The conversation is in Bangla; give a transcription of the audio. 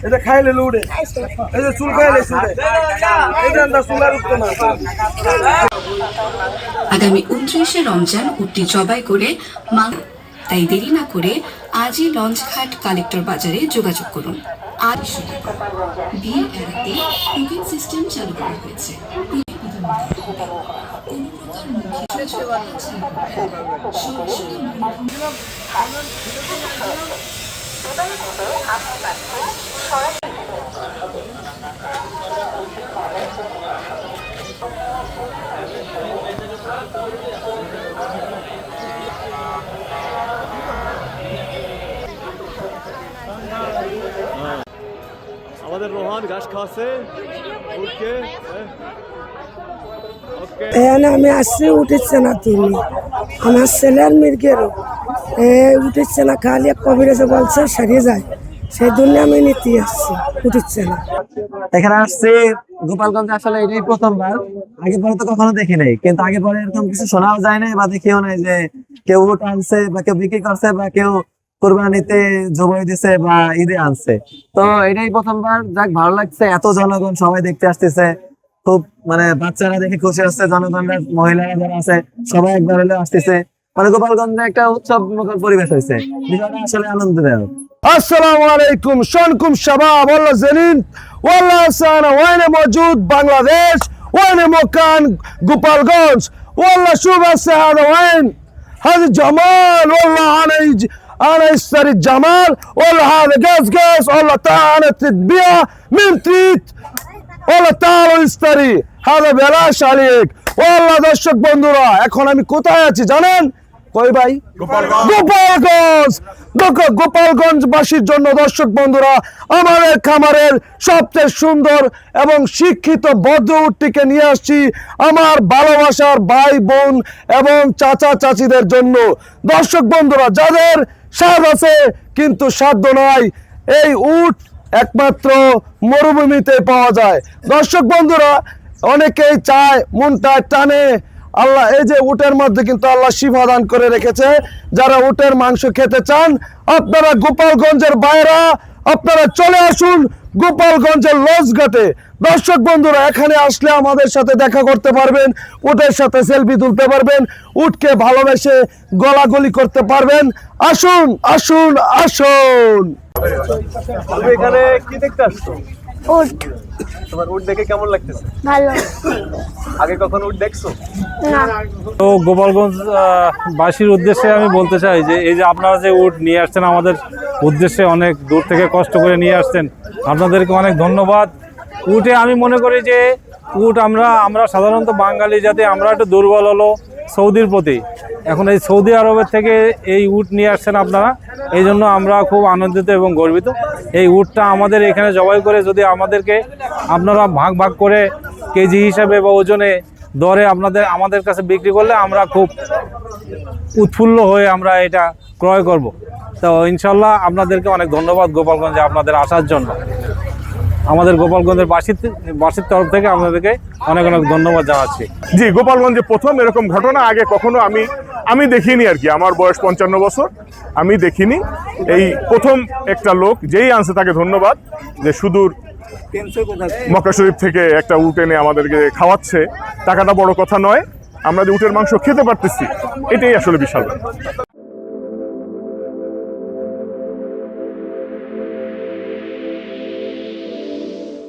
এটা খাইলে লুড়ে, এই যে চুল খাইলে চুলে, এটা না চুলার উঠতো না। আগামী 29শে রমজান উটটি জবাই করে তাই দেরি না করে আজই লঞ্চঘাট কালেক্টর বাজারে যোগাযোগ করুন। আজ ভিড় এড়াতে টোকেন সিস্টেম চালু করা হয়েছে। আমাদের রোহান ঘাস খাওয়াছে উঠকে। আমি আসছি উঠেছে না, তুমি আমার ছেলের মির্গেরও উঠেছে না, খালি কবিরাজে বলছে সারিয়ে যায়, সেই জন্য আমি নিতে আসছি, উঠেছে না। এখানে আসছি গোপালগঞ্জে, আসলে এটাই প্রথমবার, আগে পরে তো কখনো দেখি নাই, কিন্তু আগে পরে এরকম কিছু শোনাও যায় না বা দেখিও নাই যে কেউ উট আনছে বা কেউ বিক্রি করছে বা কেউ কোরবানিতে জবাই দিছে বা ঈদে আনছে। তো এটাই প্রথমবার, যাক ভালো লাগছে, এত জনগণ সবাই দেখতে আসতেছে, খুব মানে বাচ্চারা দেখে খুশি হচ্ছে, জনগণরা মহিলারা যারা আছে সবাই একবার হলে আসতেছে, মানে গোপালগঞ্জে একটা উৎসব মুখর পরিবেশ হয়েছে, বিষয়টা আসলে আনন্দদায়ক। السلام عليكم، شلونكم شباب؟ والله زينين، والله انا وين موجود بنغلاديش، وين مكان قبالغونج، والله شوف هسه هذا وين، هذا جمال، والله انا اشتري الجمال، والله هذا قص، والله تعال انا تتبيع من تريد، والله تعالوا اشتري، هذا بلاش عليك، والله দর্শক বন্ধুরা এখন আমি কোথায় আছি জানেন? কই ভাই? গোপালগঞ্জ। গোপালগঞ্জবাসীর জন্য দর্শক বন্ধুরা আমাদের খামারের সবচেয়ে সুন্দর এবং শিক্ষিত ভদ্র উটটিকে নিয়ে আসছি আমার ভালোবাসার ভাই বোন এবং চাচা চাচিদের জন্য। দর্শক বন্ধুরা, যাদের স্বাদ আছে কিন্তু সাধ্য নাই, এই উট একমাত্র মরুভূমিতে পাওয়া যায়। দর্শক বন্ধুরা, অনেকেই চায়, মনটা টানে, আল্লাহ এই যে উটের মধ্যে কিন্তু আল্লাহ শিফা দান করে রেখেছে। যারা উটের মাংস খেতে চান, আপনারা গোপালগঞ্জের বাইরা আপনারা চলে আসুন গোপালগঞ্জের লঞ্চঘাটে। দর্শক বন্ধুরা, এখানে আসলে আমাদের সাথে দেখা করতে পারবেন, উটের সাথে সেলফি তুলতে পারবেন, উটকে ভালোবেসে গলাগলি করতে পারবেন। আসুন আসুন আসুন। তুমি এখানে কি দেখতে আসছো? উট। তোমার উট দেখে কেমন লাগতেছে? ভালো। আগে কখনো উট দেখছো? না। তো গোপালগঞ্জ বাসীর উদ্দেশ্যে আমি বলতে চাই যে এই যে আপনারা যে উট নিয়ে আসছেন আমাদের উদ্দেশ্যে, অনেক দূর থেকে কষ্ট করে নিয়ে আসছেন, আপনাদেরকে অনেক ধন্যবাদ। উটে আমি মনে করি যে উট আমরা সাধারণত বাঙালি জাতি আমরা একটু দুর্বল হলো সৌদির প্রতি। এখন এই সৌদি আরবের থেকে এই উট নিয়ে আসছেন আপনারা, এই জন্য আমরা খুব আনন্দিত এবং গর্বিত। এই উটটা আমাদের এখানে জবাই করে যদি আমাদেরকে আপনারা ভাগ ভাগ করে কেজি হিসাবে বা ওজনে দরে আমাদের কাছে বিক্রি করলে আমরা খুব উৎফুল্ল হয়ে আমরা এটা ক্রয় করব। তো ইনশাল্লাহ আপনাদেরকে অনেক ধন্যবাদ গোপালগঞ্জে আপনাদের আসার জন্য। আমাদের গোপালগঞ্জের বাসীর তরফ থেকে আপনাদেরকে অনেক অনেক ধন্যবাদ জানাচ্ছি। জি, গোপালগঞ্জে প্রথম এরকম ঘটনা, আগে কখনো আমি দেখিনি আর কি। আমার বয়স 55 বছর, আমি দেখিনি। এই প্রথম একটা লোক যেই আনছে তাকে ধন্যবাদ, যে সুদূর মক্কা শরীফ থেকে একটা উট এনে আমাদেরকে খাওয়াচ্ছে। টাকাটা বড় কথা নয়, আমরা যে উটের মাংস খেতে পারতেছি এটাই আসলে বিশাল।